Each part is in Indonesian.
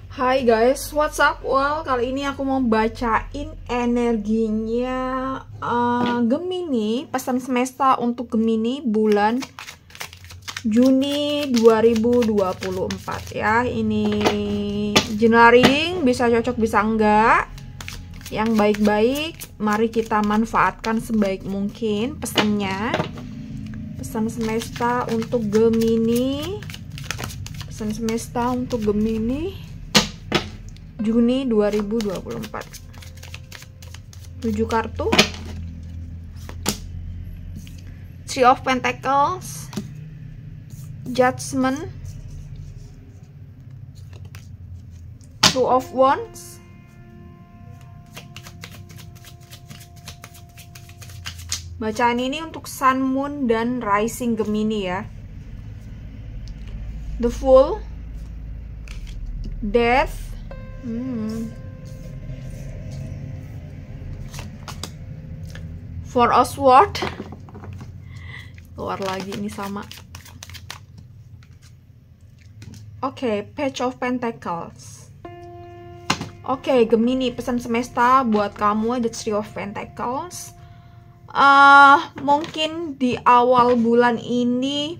Hai guys, what's up? Well, kali ini aku mau bacain energinya Gemini, pesan semesta untuk Gemini bulan Juni 2024 ya. Ini general reading, bisa cocok bisa enggak. Yang baik-baik, mari kita manfaatkan sebaik mungkin pesannya. Pesan semesta untuk Gemini. Pesan semesta untuk Gemini Juni 2024. 7 kartu. Three of Pentacles, Judgment, Two of Wands, bacaan ini untuk Sun, Moon, dan Rising Gemini ya. The Fool, Death, Four of Swords, keluar lagi ini sama. Oke, Page of Pentacles. Oke, Gemini, pesan semesta buat kamu ada Three of Pentacles. Mungkin di awal bulan ini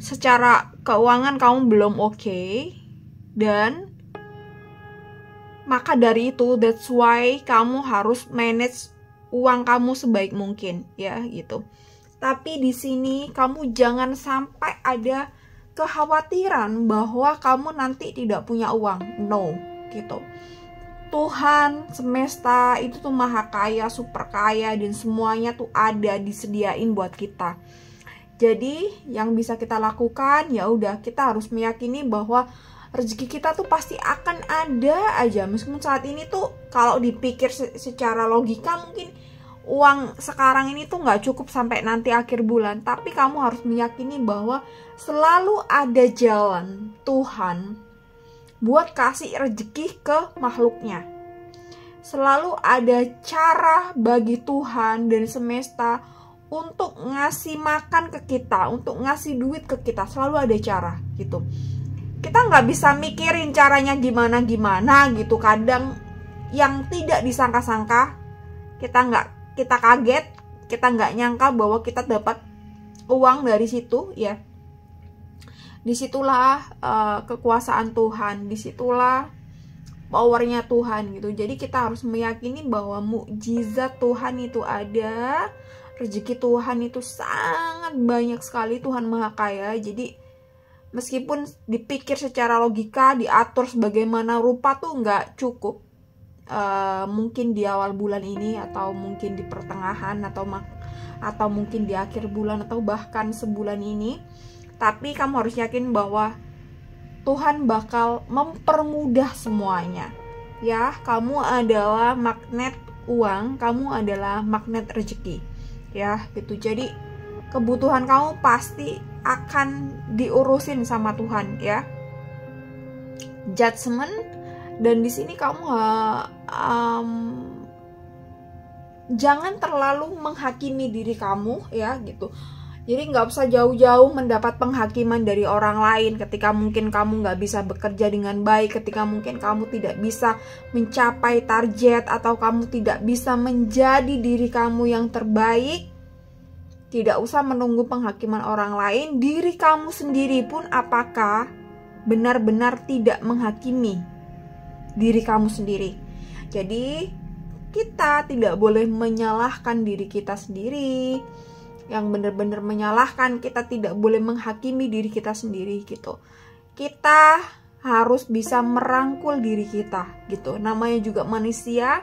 secara keuangan kamu belum oke, dan maka dari itu that's why kamu harus manage uang kamu sebaik mungkin ya gitu. Tapi di sini kamu jangan sampai ada kekhawatiran bahwa kamu nanti tidak punya uang. No, gitu. Tuhan semesta itu tuh maha kaya, super kaya, dan semuanya tuh ada disediain buat kita. Jadi yang bisa kita lakukan ya udah, kita harus meyakini bahwa rezeki kita tuh pasti akan ada aja. Meskipun saat ini tuh kalau dipikir secara logika mungkin uang sekarang ini tuh nggak cukup sampai nanti akhir bulan, tapi kamu harus meyakini bahwa selalu ada jalan Tuhan buat kasih rezeki ke makhluknya. Selalu ada cara bagi Tuhan dan semesta untuk ngasih makan ke kita, untuk ngasih duit ke kita. Selalu ada cara gitu. Kita nggak bisa mikirin caranya gimana gitu. Kadang yang tidak disangka-sangka, kita kaget, kita nggak nyangka bahwa kita dapat uang dari situ ya. Disitulah kekuasaan Tuhan, disitulah powernya Tuhan gitu. Jadi kita harus meyakini bahwa mukjizat Tuhan itu ada, rezeki Tuhan itu sangat banyak sekali, Tuhan maha kaya. Jadi meskipun dipikir secara logika, diatur sebagaimana rupa tuh nggak cukup. Mungkin di awal bulan ini, atau mungkin di pertengahan, atau mungkin di akhir bulan, atau bahkan sebulan ini. Tapi kamu harus yakin bahwa Tuhan bakal mempermudah semuanya. Ya, kamu adalah magnet uang, kamu adalah magnet rezeki. Ya, gitu. Jadi kebutuhan kamu pasti akan diurusin sama Tuhan ya. Judgment, dan di sini kamu jangan terlalu menghakimi diri kamu ya gitu. Jadi nggak usah jauh-jauh mendapat penghakiman dari orang lain ketika mungkin kamu nggak bisa bekerja dengan baik, ketika mungkin kamu tidak bisa mencapai target, atau kamu tidak bisa menjadi diri kamu yang terbaik. Tidak usah menunggu penghakiman orang lain. Diri kamu sendiri pun apakah benar-benar tidak menghakimi diri kamu sendiri. Jadi kita tidak boleh menyalahkan diri kita sendiri. Yang benar-benar menyalahkan, kita tidak boleh menghakimi diri kita sendiri gitu. Kita harus bisa merangkul diri kita gitu. Namanya juga manusia,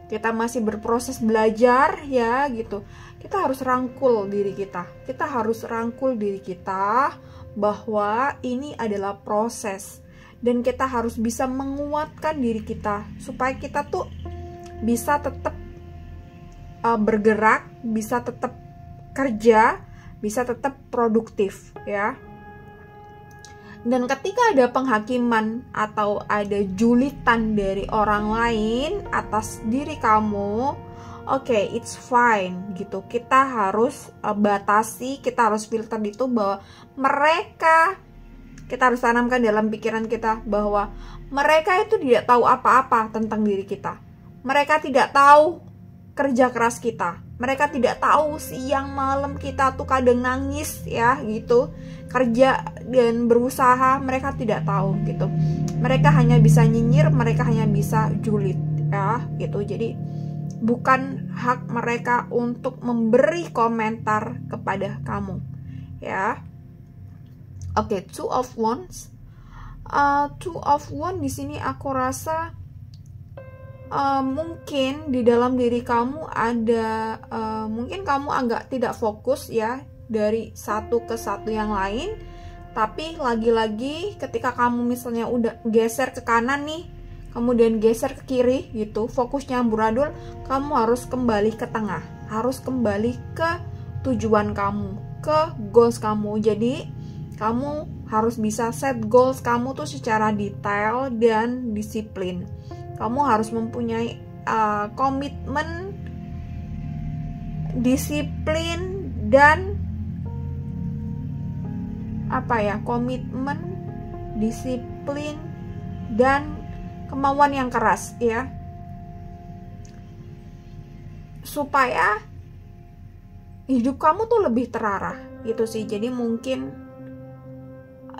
kita masih berproses belajar ya gitu. Kita harus rangkul diri kita. Kita harus rangkul diri kita bahwa ini adalah proses. Dan kita harus bisa menguatkan diri kita supaya kita tuh bisa tetap bergerak, bisa tetap kerja, bisa tetap produktif ya. Dan ketika ada penghakiman atau ada julitan dari orang lain atas diri kamu, oke, it's fine gitu. Kita harus batasi, kita harus filter itu bahwa mereka Kita harus tanamkan dalam pikiran kita bahwa mereka itu tidak tahu apa-apa tentang diri kita. Mereka tidak tahu kerja keras kita. Mereka tidak tahu siang malam kita tuh kadang nangis ya gitu, kerja dan berusaha. Mereka tidak tahu gitu. Mereka hanya bisa nyinyir, mereka hanya bisa julid ya gitu. Jadi bukan hak mereka untuk memberi komentar kepada kamu ya. Oke, Two of Wands. Two of Wands di sini aku rasa mungkin di dalam diri kamu ada mungkin kamu agak tidak fokus ya dari satu ke satu yang lain. Tapi lagi-lagi ketika kamu misalnya udah geser ke kanan nih, kemudian geser ke kiri gitu, fokusnya amburadul, kamu harus kembali ke tengah, harus kembali ke tujuan kamu, ke goals kamu. Jadi kamu harus bisa set goals kamu tuh secara detail dan disiplin. Kamu harus mempunyai komitmen, disiplin, dan komitmen, disiplin, dan kemauan yang keras ya, supaya hidup kamu tuh lebih terarah gitu sih. Jadi mungkin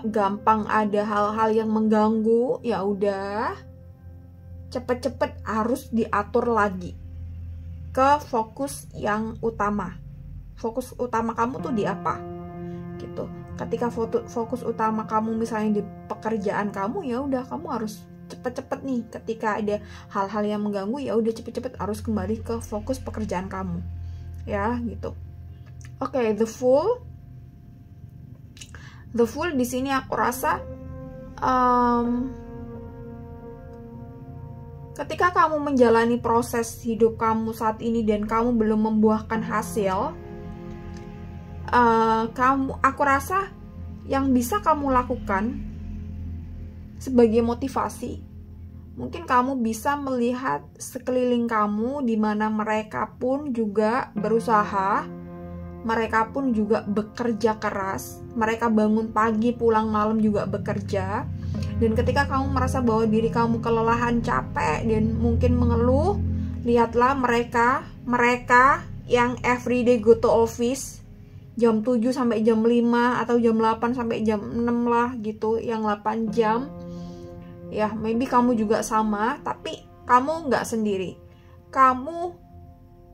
gampang ada hal-hal yang mengganggu, ya udah cepet-cepet harus diatur lagi ke fokus yang utama. Fokus utama kamu tuh di apa gitu. Ketika fokus utama kamu misalnya di pekerjaan kamu, ya udah kamu harus cepet-cepet nih. Ketika ada hal-hal yang mengganggu, ya udah cepet-cepet harus kembali ke fokus pekerjaan kamu ya gitu. Oke, the Fool di sini aku rasa ketika kamu menjalani proses hidup kamu saat ini dan kamu belum membuahkan hasil, aku rasa yang bisa kamu lakukan sebagai motivasi, mungkin kamu bisa melihat sekeliling kamu di mana mereka pun juga berusaha, mereka pun juga bekerja keras, mereka bangun pagi pulang malam juga bekerja. Dan ketika kamu merasa bahwa diri kamu kelelahan, capek, dan mungkin mengeluh, lihatlah mereka yang everyday go to office jam 7 sampai jam 5 atau jam 8 sampai jam 6 lah gitu, yang 8 jam. Ya, maybe kamu juga sama, tapi kamu nggak sendiri. Kamu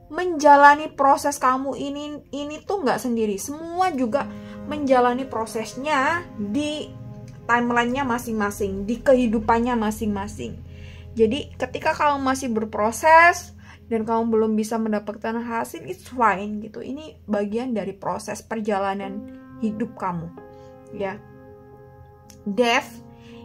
menjalani proses kamu ini tuh nggak sendiri. Semua juga menjalani prosesnya di timelinenya masing-masing, di kehidupannya masing-masing. Jadi ketika kamu masih berproses dan kamu belum bisa mendapatkan hasil, it's fine gitu. Ini bagian dari proses perjalanan hidup kamu ya. Death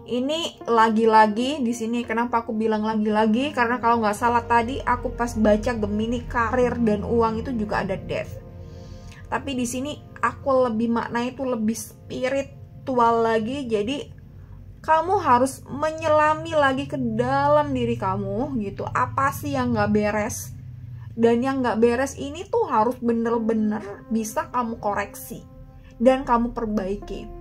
ini lagi-lagi di sini, kenapa aku bilang lagi-lagi, karena kalau nggak salah tadi aku pas baca Gemini karir dan uang itu juga ada death. Tapi di sini aku lebih makna itu lebih spiritual lagi. Jadi kamu harus menyelami lagi ke dalam diri kamu gitu. Apa sih yang nggak beres? Dan yang nggak beres ini tuh harus bener-bener bisa kamu koreksi dan kamu perbaiki.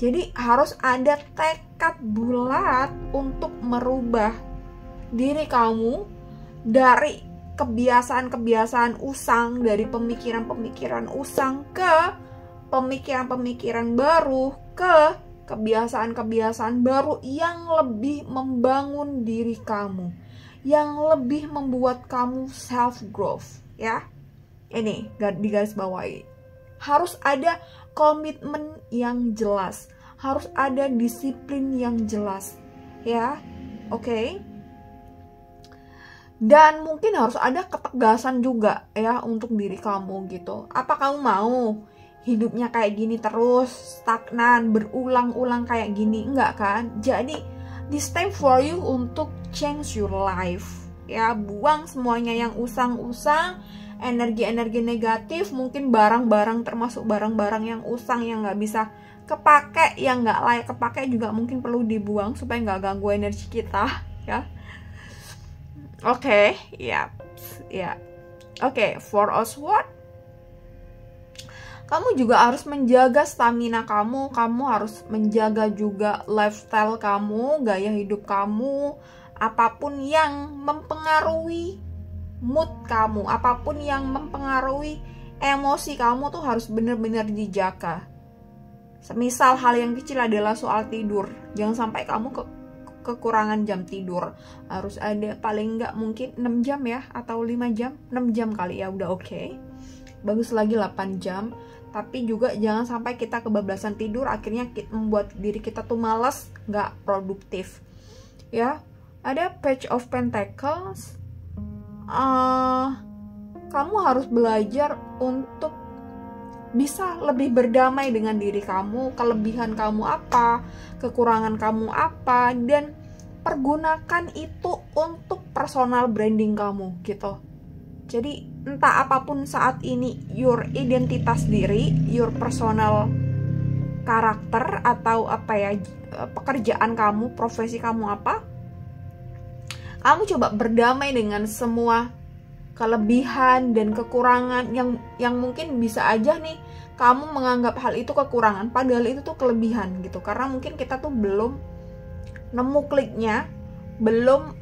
Jadi harus ada tekad bulat untuk merubah diri kamu dari kebiasaan-kebiasaan usang, dari pemikiran-pemikiran usang ke pemikiran-pemikiran baru, ke kebiasaan-kebiasaan baru yang lebih membangun diri kamu, yang lebih membuat kamu self growth ya. Ini di garis bawahi. Harus ada komitmen yang jelas, harus ada disiplin yang jelas ya. Oke. Dan mungkin harus ada ketegasan juga ya untuk diri kamu gitu. Apa kamu mau hidupnya kayak gini terus, stagnan, berulang-ulang kayak gini? Enggak kan? Jadi this time for you untuk change your life ya. Buang semuanya yang usang-usang, energi-energi negatif, mungkin barang-barang, termasuk barang-barang yang usang, yang nggak bisa kepake, yang nggak layak kepake juga mungkin perlu dibuang supaya nggak ganggu energi kita ya. Oke, ya. Oke, Four of Swords. Kamu juga harus menjaga stamina kamu harus menjaga juga lifestyle kamu, gaya hidup kamu, apapun yang mempengaruhi mood kamu, apapun yang mempengaruhi emosi kamu tuh harus benar-benar dijaga. Semisal hal yang kecil adalah soal tidur, jangan sampai kamu kekurangan jam tidur. Harus ada paling nggak mungkin 6 jam ya, atau 5 jam, 6 jam kali ya udah oke. Bagus lagi 8 jam. Tapi juga jangan sampai kita kebablasan tidur, akhirnya membuat diri kita tuh malas, nggak produktif. Ya, ada Page of Pentacles. Kamu harus belajar untuk bisa lebih berdamai dengan diri kamu, kelebihan kamu apa, kekurangan kamu apa, dan pergunakan itu untuk personal branding kamu gitu. Jadi entah apapun saat ini your identitas diri, your personal karakter, atau apa ya, pekerjaan kamu, profesi kamu apa, kamu coba berdamai dengan semua kelebihan dan kekurangan yang mungkin bisa aja nih kamu menganggap hal itu kekurangan, padahal itu tuh kelebihan gitu. Karena mungkin kita tuh belum nemu kliknya, belum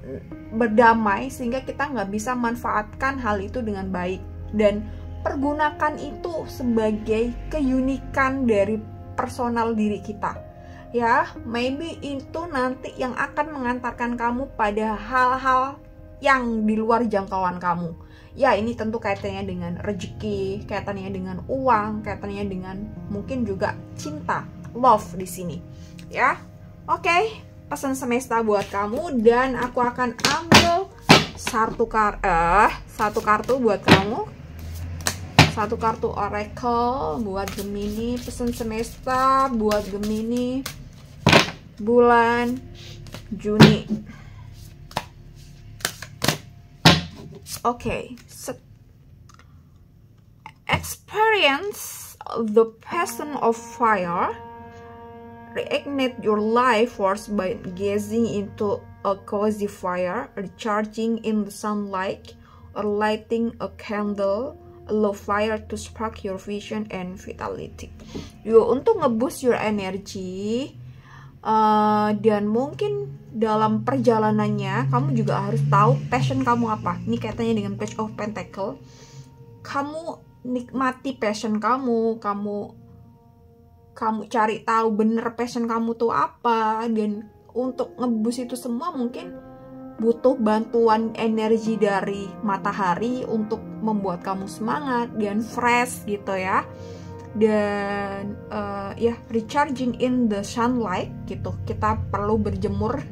berdamai, sehingga kita nggak bisa manfaatkan hal itu dengan baik. Dan pergunakan itu sebagai keunikan dari personal diri kita. Ya, maybe itu nanti yang akan mengantarkan kamu pada hal-hal yang di luar jangkauan kamu. Ya, ini tentu kaitannya dengan rezeki, kaitannya dengan uang, kaitannya dengan mungkin juga cinta, love di sini. Ya, oke. Pesan semesta buat kamu, dan aku akan ambil satu kartu buat kamu, satu kartu oracle buat Gemini. Pesan semesta buat Gemini bulan Juni. Oke. Experience the passion of fire. Reignite your life force by gazing into a cozy fire, recharging in the sunlight, or lighting a candle. Allow fire to spark your vision and vitality. Untuk nge-boost your energy, dan mungkin dalam perjalanannya kamu juga harus tahu passion kamu apa. Ini kaitannya dengan Page of Pentacles. Kamu nikmati passion kamu cari tahu bener passion kamu tuh apa, dan untuk ngebus itu semua mungkin butuh bantuan energi dari matahari untuk membuat kamu semangat dan fresh gitu ya. Dan ya, recharging in the sunlight gitu, kita perlu berjemur.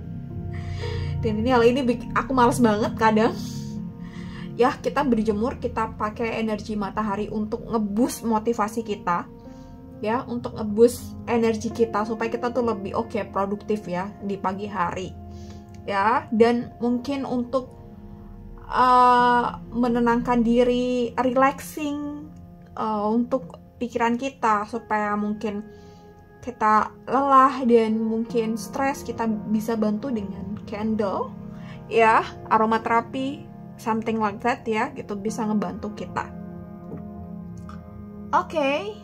Dan ini hal ini aku males banget kadang ya. Kita berjemur, kita pakai energi matahari untuk ngebus motivasi kita ya, untuk ngebus energi kita supaya kita tuh lebih produktif ya di pagi hari ya. Dan mungkin untuk menenangkan diri, relaxing untuk pikiran kita, supaya mungkin kita lelah dan mungkin stres, kita bisa bantu dengan candle ya, aromaterapi, something like that ya, gitu bisa ngebantu kita. Oke.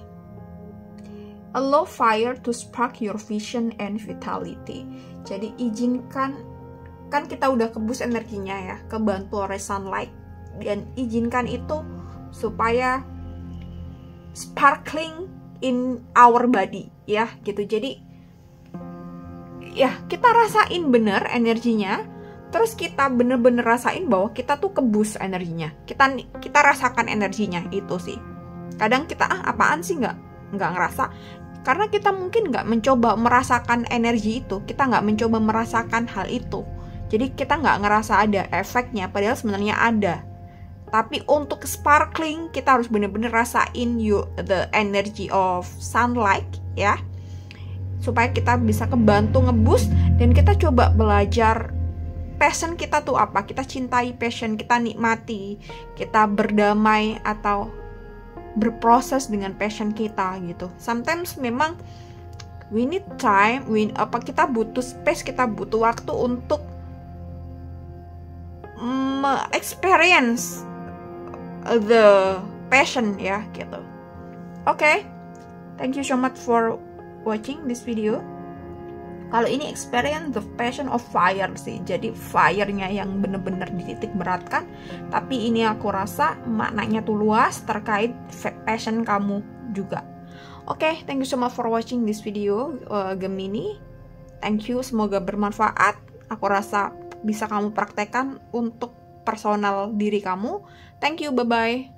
Allow fire to spark your vision and vitality. Jadi izinkan, kan kita udah kebus energinya ya, kebantu oleh sunlight, dan izinkan itu supaya sparkling in our body ya gitu. Jadi ya, kita rasain bener energinya, terus kita bener-bener rasain bahwa kita tuh kebus energinya, kita rasakan energinya itu sih. Kadang kita apaan sih nggak ngerasa, karena kita mungkin nggak mencoba merasakan energi itu, kita nggak mencoba merasakan hal itu, jadi kita nggak ngerasa ada efeknya, padahal sebenarnya ada. Tapi untuk sparkling, kita harus bener-bener rasain the energy of sunlight ya, supaya kita bisa kebantu ngeboost. Dan kita coba belajar passion kita tuh apa, kita cintai passion, kita nikmati, kita berdamai atau berproses dengan passion kita gitu. Sometimes memang we need time, kita butuh space, kita butuh waktu untuk experience the passion ya gitu. Oke, thank you so much for watching this video. Kalau ini experience the passion of fire sih, jadi fire-nya yang bener-bener dititik beratkan. Tapi ini aku rasa maknanya tuh luas terkait passion kamu juga. Oke, thank you so much for watching this video, Gemini. Thank you, semoga bermanfaat. Aku rasa bisa kamu praktekkan untuk personal diri kamu. Thank you, bye-bye.